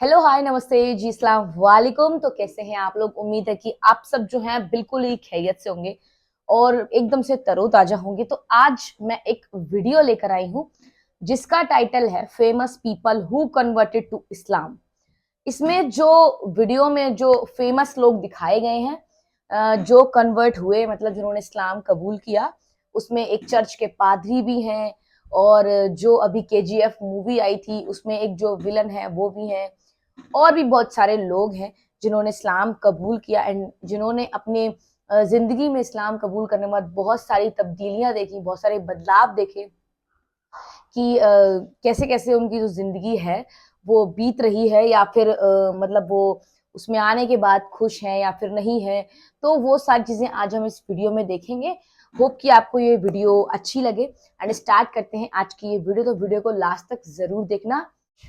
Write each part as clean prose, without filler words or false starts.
Hello hi नमस्ते जी अस्सलाम वालेकुम। तो कैसे हैं आप लोग? उम्मीद है कि आप सब जो हैं बिल्कुल ही खैरियत से होंगे और एकदम से तरोताजा होंगे। तो आज मैं एक वीडियो लेकर आई हूँ जिसका टाइटल है famous people who converted to Islam. इसमें जो वीडियो में जो फेमस लोग दिखाए गए हैं, जो कन्वर्ट हुए मतलब जिन्होंने इस्लाम कबूल किया, उसमें एक चर्च के पादरी भी हैं और जो अभी केजीएफ मूवी आई थी उसमें एक जो विलन है वो भी है और भी बहुत सारे लोग हैं जिन्होंने इस्लाम कबूल किया एंड जिन्होंने अपने जिंदगी में इस्लाम कबूल करने के बाद बहुत सारी तब्दीलियां देखी, बहुत सारे बदलाव देखे कि कैसे कैसे उनकी जो जिंदगी है वो बीत रही है या फिर मतलब वो उसमें आने के बाद खुश हैं या फिर नहीं है। तो वो सारी चीजें आज हम इस वीडियो में देखेंगे। होप कि आपको ये वीडियो अच्छी लगे एंड स्टार्ट करते हैं आज की ये वीडियो। तो वीडियो को लास्ट तक जरूर देखना।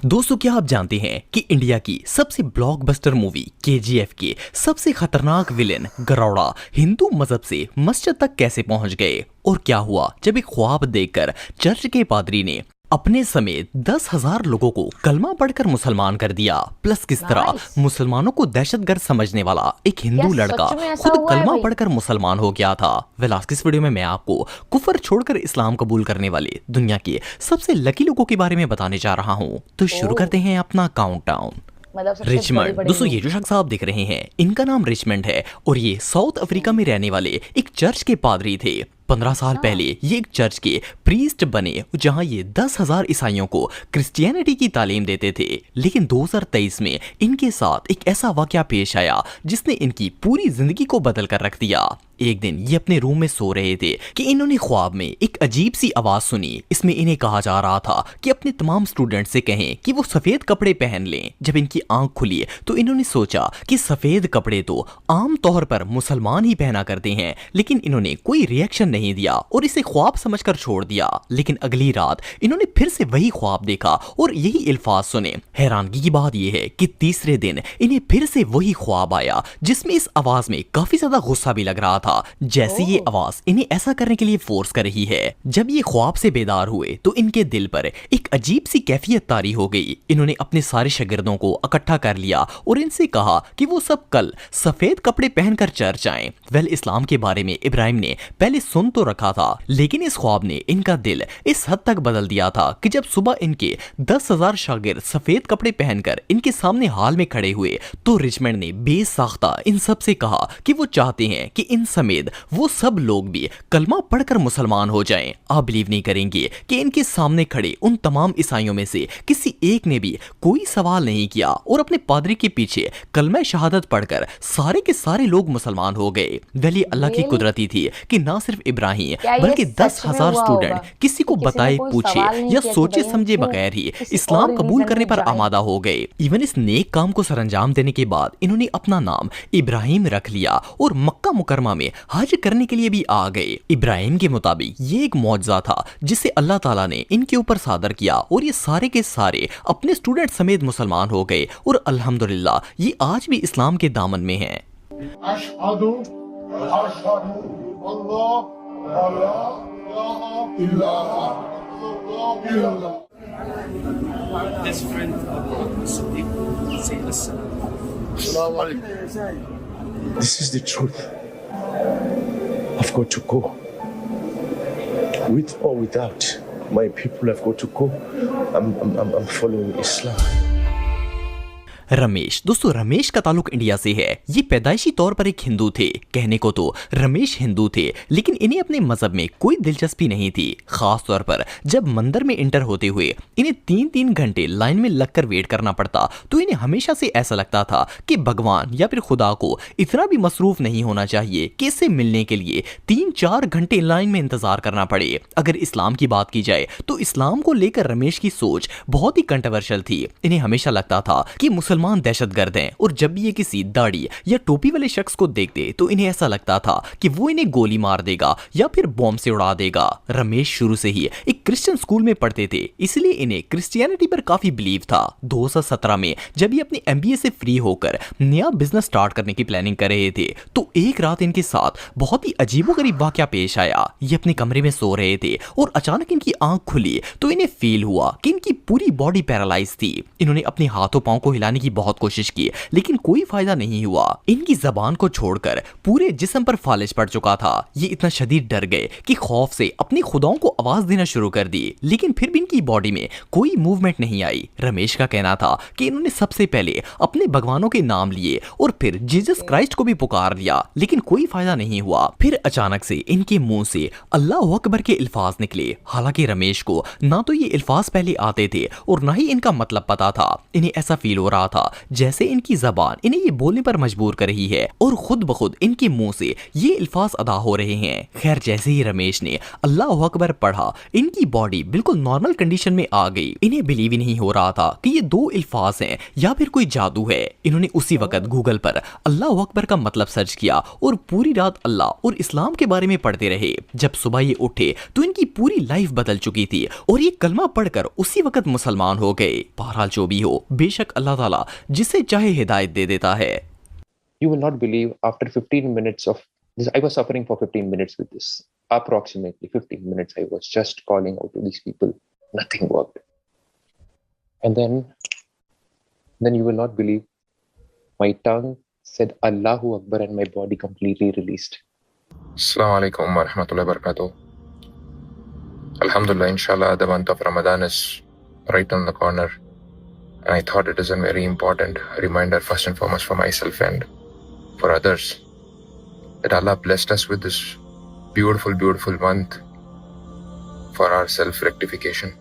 दोस्तों, क्या आप जानते हैं कि इंडिया की सबसे ब्लॉकबस्टर मूवी केजीएफ के सबसे खतरनाक विलेन गरौड़ा हिंदू मजहब से मस्जिद तक कैसे पहुंच गए और क्या हुआ जब एक ख्वाब देखकर चर्च के पादरी ने अपने समेत 10,000 लोगों को कलमा पढ़कर मुसलमान कर दिया। प्लस किस तरह मुसलमानों को दहशतगर्द समझने वाला एक हिंदू लड़का खुद कलमा पढ़कर मुसलमान हो गया था। वेल, आज की इस वीडियो में मैं आपको कुफर छोड़कर इस्लाम कबूल करने वाले दुनिया के सबसे लकी लोगों के बारे में बताने जा रहा हूँ। तो शुरू करते हैं अपना काउंटडाउन। रिचमंड। दोस्तों, ये जो शख्स आप देख रहे हैं इनका नाम रिचमंड है और ये साउथ अफ्रीका में रहने वाले एक चर्च के पादरी थे। 15 साल पहले ये एक चर्च के प्रीस्ट बने जहां ये 10,000 ईसाइयों को क्रिश्चियनिटी की तालीम देते थे। लेकिन 2023 में इनके साथ एक ऐसा वाकया पेश आया जिसने इनकी पूरी जिंदगी को बदल कर रख दिया। एक दिन ये अपने रूम में सो रहे थे कि इन्होंने ख्वाब में एक अजीब सी आवाज सुनी। इसमें इन्हें कहा जा रहा था कि अपने तमाम स्टूडेंट से कहें कि वो सफेद कपड़े पहन लें। जब इनकी आंख खुली तो इन्होंने सोचा कि सफेद कपड़े तो आम तौर पर मुसलमान ही पहना करते हैं, लेकिन इन्होंने कोई रिएक्शन नहीं दिया और इसे ख्वाब समझकर छोड़ दिया। लेकिन अगली रात इन्होंने फिर से वही ख्वाब देखा और यही अल्फाज सुने। हैरानगी की बात यह है कि तीसरे दिन इन्हें फिर से वही ख्वाब आया जिसमें इस आवाज में काफी ज्यादा गुस्सा भी लग रहा था, जैसे ये आवाज इन्हें ऐसा करने के लिए फोर्स कर रही है। जब ये ख्वाब से बेदार हुए तो इनके दिल पर एक अजीब सी कैफियत तारी हो गई। इन्होंने अपने सारे शागिर्दों को इकट्ठा कर लिया और इनसे कहा कि वो सब कल सफेद कपड़े पहनकर चर्च आएं। वेल, इस्लाम के बारे में इब्राहिम ने पहले सुन तो रखा था, लेकिन इस ख्वाब ने इनका दिल इस हद तक बदल दिया था कि जब सुबह इनके 10,000 शागिर्द सफेद कपड़े पहनकर इनके सामने हाल में खड़े हुए तो रिचमंड ने बेसाख्ता इन सब से कहा कि वो चाहते हैं कि इन समेत वो सब लोग भी कलमा पढ़कर मुसलमान हो जाएं। आप बिलीव नहीं करेंगे कि इनके सामने खड़े उन तमाम ईसाइयों में से किसी एक ने भी कोई सवाल नहीं किया और अपने पादरी के पीछे कलमा शहादत पढ़कर सारे के सारे लोग मुसलमान हो गए। वली अल्लाह की कुदरती थी कि ना सिर्फ इब्राहिम बल्कि 10,000 स्टूडेंट किसी को बताए पूछे या सोचे समझे बगैर ही इस्लाम कबूल करने पर आमादा हो गए। इवन इस नेक काम को सरंजाम देने के बाद इन्होंने अपना नाम इब्राहिम रख लिया और मक्का मुकरमा में हज करने के लिए भी आ गए। इब्राहिम के मुताबिक ये एक मौजज़ा था जिसे अल्लाह ताला ने इनके ऊपर सादर किया और ये सारे के सारे अपने स्टूडेंट समेत मुसलमान हो गए और अल्हम्दुलिल्लाह ये आज भी इस्लाम के दामन में हैं। अशहदु अशहदु अल्लाह ला इलाहा इल्लल्लाह। This friend of Siddiq say Assalamu alaikum. This is the truth. I've got to go. With or without, my people have got to go. I'm following Islam. Ramesh. दोस्तों, रमेश का ताल्लुक इंडिया से है। ये पैदाइशी तौर पर एक हिंदू थे। कहने को तो रमेश हिंदू थे, लेकिन इन्हें अपने मजहब में कोई दिलचस्पी नहीं थी। खास तौर पर जब मंदिर में इंटर होते हुए इन्हें 3-3 घंटे लाइन में लगकर वेट करना पड़ता तो इन्हें हमेशा से ऐसा लगता था कि भगवान या फिर खुदा को इतना भी मसरूफ नहीं होना चाहिए कि इससे मिलने के लिए 3-4 घंटे लाइन में इंतजार करना पड़े। अगर इस्लाम की बात की जाए तो इस्लाम को लेकर रमेश की सोच बहुत ही कंट्रोवर्शियल थी। इन्हें हमेशा लगता था कि मुसलमान मुसलमान दहशतगर्द हैं और जब भी ये किसी दाढ़ी या टोपी वाले शख्स को देखते तो इन्हें ऐसा लगता था कि वो इन्हें गोली मार देगा या फिर बॉम्ब से उड़ा देगा। रमेश शुरू से ही एक क्रिश्चियन स्कूल में पढ़ते थे, इसलिए इन्हें क्रिश्चियनिटी पर काफी बिलीव था। 2017 में जब ये अपने MBA से फ्री होकर नया बिजनेस स्टार्ट करने की प्लानिंग कर रहे थे तो एक रात इनके साथ बहुत ही अजीबोगरीब वाकया पेश आया। ये अपने कमरे में सो रहे थे और अचानक इनकी आंख खुली तो इन्हें फील हुआ कि इनकी पूरी बॉडी पैरालाइज थी। इन्होंने अपने हाथों पांव को हिलाने की बहुत कोशिश की लेकिन कोई फायदा नहीं हुआ। इनकी जबान को छोड़कर पूरे जिस्म पर फालिज पड़ चुका था। ये इतना शदीद डर गए कि खौफ से अपनी खुदाओं को आवाज देना शुरू कर दी, लेकिन फिर भी इनकी बॉडी में कोई मूवमेंट नहीं आई। रमेश का कहना था कि इन्होंने सबसे पहले अपने भगवानों के नाम लिए और फिर जीसस क्राइस्ट को भी पुकार लिया, लेकिन कोई फायदा नहीं हुआ। फिर अचानक से इनके मुंह से अल्लाह अकबर के अल्फाज निकले। हालांकि रमेश को ना तो ये अल्फाज पहले आते थे और ना ही इनका मतलब पता था। इन्हें ऐसा फील हो रहा था जैसे इनकी जबान इन्हें ये बोलने पर मजबूर कर रही है और खुद ब खुद इनके मुंह से ये अल्फाज अदा हो रहे हैं। खैर, जैसे ही रमेश ने अल्लाह अकबर पढ़ा इनकी बॉडी बिल्कुल नॉर्मल कंडीशन में आ गई। इन्हें बिलीव ही नहीं हो रहा था कि ये दो अल्फाज हैं या फिर कोई जादू है। इन्होंने उसी वक्त गूगल पर अल्लाह अकबर का मतलब सर्च किया और पूरी रात अल्लाह और इस्लाम के बारे में पढ़ते रहे। जब सुबह ये उठे तो इनकी पूरी लाइफ बदल चुकी थी और ये कलमा पढ़कर उसी वक्त मुसलमान हो गए। बहरहाल जो भी हो, बेशक अल्लाह ताला जिसे चाहे हिदायत दे देता है। You will not believe, after 15 minutes of this, I was suffering for 15 minutes with this. Approximately 15 minutes, I was just calling out to these people. Nothing worked. And then you will not believe, my tongue said Allahu Akbar and my body completely released. Assalamu alaikum wa rahmatullahi wa barakatuh. Alhamdulillah, inshallah, the month of Ramadan is right on the corner. And I thought it is a very important reminder, first and foremost, for myself and for others, that Allah blessed us with this beautiful, beautiful month for our self-rectification.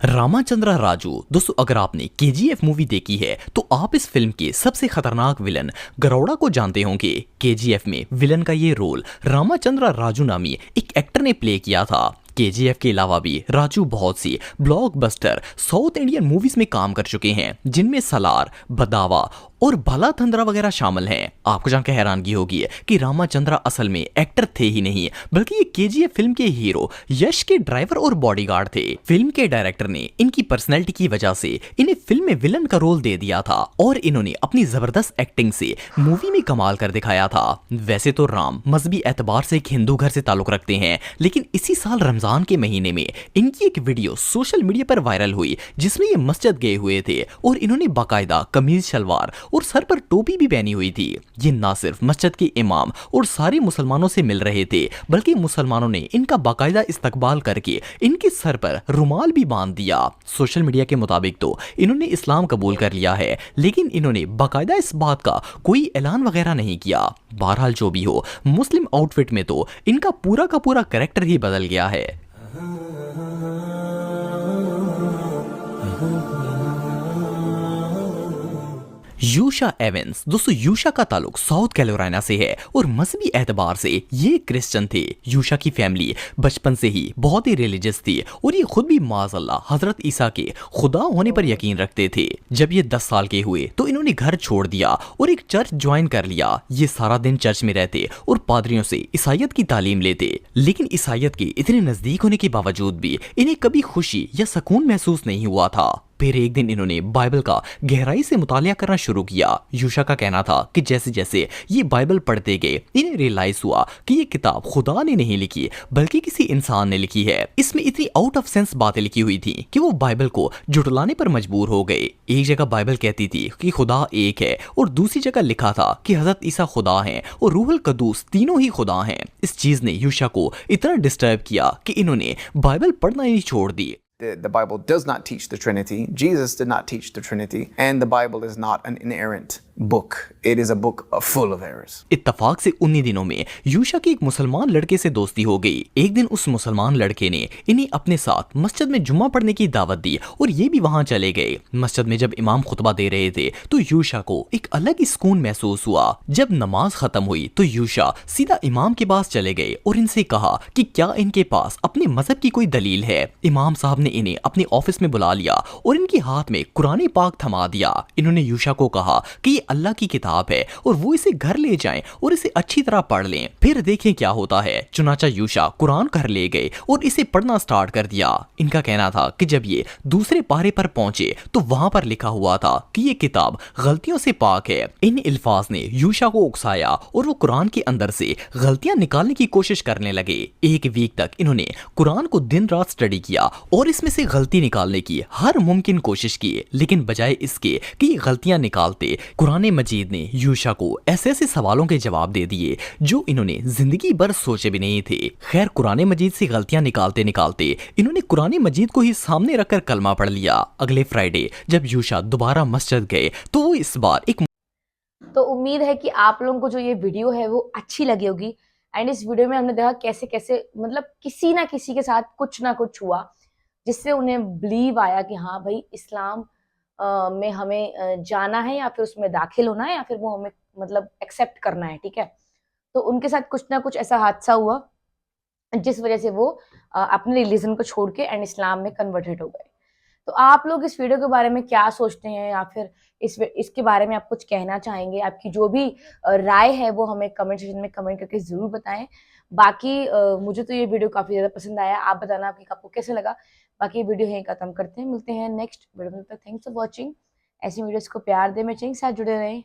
रामाचंद्रा Raju. दोस्तों, अगर आपने KGF movie देखी है तो आप इस film के सबसे खतरनाक विलन गरौड़ा को जानते होंगे। KGF में विलन का ये रोल रामाचंद्रा राजू नामी एक एक्टर ने प्ले किया था। KGF के अलावा भी राजू बहुत सी ब्लॉकबस्टर साउथ इंडियन मूवीज में काम कर चुके हैं, जिनमें सलार, बदावा और भला थंद्रा वगैरह शामिल हैं। आपको जानकर हैरानगी होगी कि रामाचंद्रा असल में एक्टर थे ही नहीं, बल्कि ये KGF फिल्म के हीरो यश के ड्राइवर और बॉडीगार्ड थे। फिल्म के डायरेक्टर ने इनकी पर्सनैलिटी की वजह से इन्हें फिल्म में विलन का रोल दे दिया था और इन्होंने अपनी जबरदस्त एक्टिंग से मूवी में कमाल कर दिखाया था। वैसे तो राम मजहबी एतबार से एक हिंदू घर से ताल्लुक रखते हैं, लेकिन इसी साल रमजान के महीने में इनकी एक वीडियो सोशल मीडिया पर वायरल हुई जिसमें ये मस्जिद गए हुए थे और इन्होंने बाकायदा कमीज शलवार और सर पर टोपी भी पहनी हुई थी। ये ना सिर्फ मस्जिद के इमाम और सारे मुसलमानों से मिल रहे थे, बल्कि मुसलमानों ने इनका बाकायदा इस्तकबाल करके इनके सर पर रुमाल भी बांध दिया। सोशल मीडिया के मुताबिक तो इन्होंने इस्लाम कबूल कर लिया है, लेकिन इन्होंने बाकायदा इस बात का कोई ऐलान वगैरह नहीं किया। बहरहाल जो भी हो, मुस्लिम आउटफिट में तो इनका पूरा का पूरा कैरेक्टर ही बदल गया है। यूशा एवेंस। दोस्तों, यूशा का ताल्लुक साउथ कैरोलिना से है और मजहबी एतबार से ये क्रिश्चियन थे। यूशा की फैमिली बचपन से ही बहुत ही रिलीजियस थी और ये खुद भी माज़अल्लाह हजरत ईसा के खुदा होने पर यकीन रखते थे। जब ये 10 साल के हुए तो इन्होंने घर छोड़ दिया और एक चर्च ज्वाइन कर लिया। ये सारा दिन चर्च में रहते और पादरियों से ईसाइयत की तालीम लेते, लेकिन ईसाइयत के इतने नजदीक होने के बावजूद भी इन्हें कभी खुशी या सुकून महसूस नहीं हुआ था। फिर एक दिन इन्होंने बाइबल का गहराई से मुतालिया करना शुरू किया। यूशा का कहना था कि जैसे जैसे ये बाइबल पढ़ते गए इन्हें रियलाइज हुआ कि ये किताब खुदा ने नहीं लिखी बल्कि किसी इंसान ने लिखी है। इसमें इतनी आउट ऑफ सेंस बातें लिखी हुई थी कि वो बाइबल को जुटलाने पर मजबूर हो गए। एक जगह बाइबल कहती थी कि खुदा एक है और दूसरी जगह लिखा था कि हजरत ईसा खुदा हैं और रूहुल कदूस तीनों ही खुदा हैं। इस चीज ने यूशा को इतना डिस्टर्ब किया कि इन्होंने बाइबल पढ़ना ही छोड़ दी। The Bible does not teach the Trinity. Jesus did not teach the Trinity. And the Bible is not an inerrant book. It is a book full of errors. इत्तफाक से उन्हीं दिनों में यूशा की एक मुसलमान लड़के से दोस्ती हो गई। एक दिन उस मुसलमान लड़के ने इन्हें अपने साथ मस्जिद में जुम्मा पढ़ने की दावत दी और ये भी वहां चले गए। मस्जिद में जब इमाम खुतबा दे रहे थे तो यूशा को एक अलग ही सुकून महसूस हुआ। जब नमाज खत्म हुई तो यूशा सीधा इमाम के पास चले गए और इनसे कहा कि क्या इनके पास अपने मजहब की कोई दलील है। इमाम साहब ने इन्हें अपने ऑफिस में बुला लिया और इनके हाथ में कुरान पाक थमा दिया। इन्होंने यूशा को कहा कि ये अल्लाह की किताब है और वो इसे घर ले जाएं और इसे अच्छी तरह पढ़ लें, फिर देखें क्या होता है। चुनाचा यूशा कुरान घर ले गए और इसे पढ़ना स्टार्ट कर दिया। इनका कहना था कि जब ये दूसरे पारे पर पहुंचे तो वहां पर लिखा हुआ था कि ये किताब गलतियों से पाक है। इन अल्फाज ने यूशा को उकसाया और वो कुरान के अंदर से गलतियां निकालने की कोशिश करने लगे। एक वीक तक इन्होंने कुरान को दिन रात स्टडी किया और इसमें से गलती निकालने की हर मुमकिन कोशिश की, लेकिन बजाय इसके कि ये गलतियां निकालते, कुरान मजीद ने यूशा को ऐसे ऐसे सवालों के जवाब दे दिए जो इन्होंने जिंदगी भर सोचे भी नहीं थे। खैर, कुरान मजीद से गलतियां निकालते निकालते इन्होंने कुरान मजीद को ही सामने रखकर कलमा पढ़ लिया। अगले फ्राइडे जब यूशा दोबारा मस्जिद गए तो वो इस बार एक तो उम्मीद है कि आप लोगों को जो ये वीडियो है वो अच्छी लगी होगी। एंड इस वीडियो में हमने देखा कैसे कैसे मतलब किसी ना किसी के साथ कुछ ना कुछ हुआ जिससे उन्हें बिलीव आया कि हाँ भाई इस्लाम में हमें जाना है या फिर उसमें दाखिल होना है या फिर वो हमें मतलब एक्सेप्ट करना है। ठीक है, तो उनके साथ कुछ ना कुछ ऐसा हादसा हुआ जिस वजह से वो अपने रिलीजन को छोड़ के एंड इस्लाम में कन्वर्टेड हो गए। तो आप लोग इस वीडियो के बारे में क्या सोचते हैं या फिर इसके बारे में आप कुछ कहना चाहेंगे? आपकी जो भी राय है वो हमें कमेंट सेक्शन में कमेंट करके जरूर बताएं। बाकी मुझे तो ये वीडियो काफी ज्यादा पसंद आया, आप बताना आपको कैसे लगा। बाकी वीडियो यहीं खत्म करते हैं, मिलते हैं नेक्स्ट वीडियो में। तब तक थैंक्स फॉर वॉचिंग। ऐसी वीडियोस को प्यार दे, मैं चैनल के साथ जुड़े रहें।